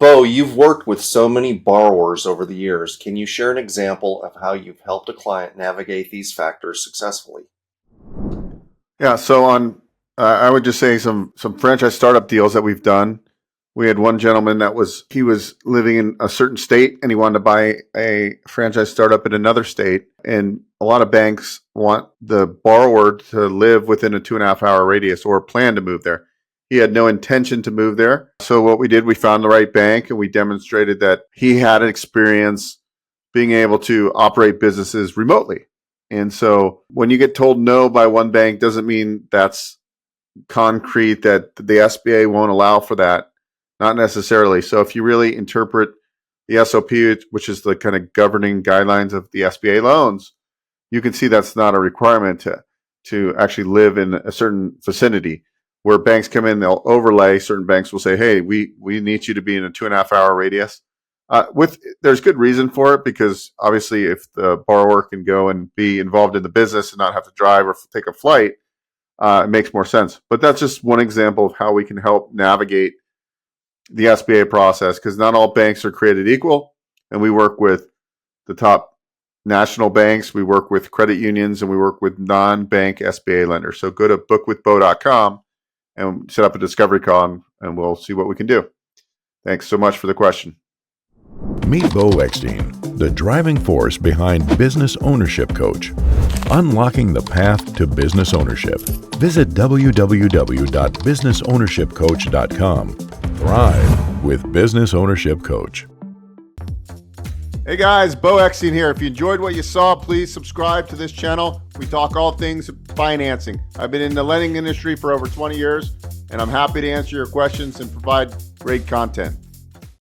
Beau, you've worked with so many borrowers over the years. Can you share an example of how you've helped a client navigate these factors successfully? Yeah, so I would just say some franchise startup deals that we've done. We had one gentleman he was living in a certain state and he wanted to buy a franchise startup in another state. And a lot of banks want the borrower to live within a 2.5 hour radius or plan to move there. He had no intention to move there. So what we did, we found the right bank and we demonstrated that he had an experience being able to operate businesses remotely. And so when you get told no by one bank doesn't mean that's concrete that the SBA won't allow for that. Not necessarily. So if you really interpret the SOP, which is the kind of governing guidelines of the SBA loans, you can see that's not a requirement to actually live in a certain vicinity. Where banks come in, they'll overlay. Certain banks will say, "Hey, we need you to be in a 2.5 hour radius." There's good reason for it because obviously, if the borrower can go and be involved in the business and not have to drive or take a flight, it makes more sense. But that's just one example of how we can help navigate the SBA process because not all banks are created equal, and we work with the top national banks, we work with credit unions, and we work with non-bank SBA lenders. So go to bookwithbeau.com and set up a discovery call, and we'll see what we can do. Thanks so much for the question. Meet Beau Eckstein, the driving force behind Business Ownership Coach, unlocking the path to business ownership. Visit www.businessownershipcoach.com. Thrive with Business Ownership Coach. Hey guys, Beau Eckstein here. If you enjoyed what you saw, please subscribe to this channel. We talk all things financing. I've been in the lending industry for over 20 years, and I'm happy to answer your questions and provide great content.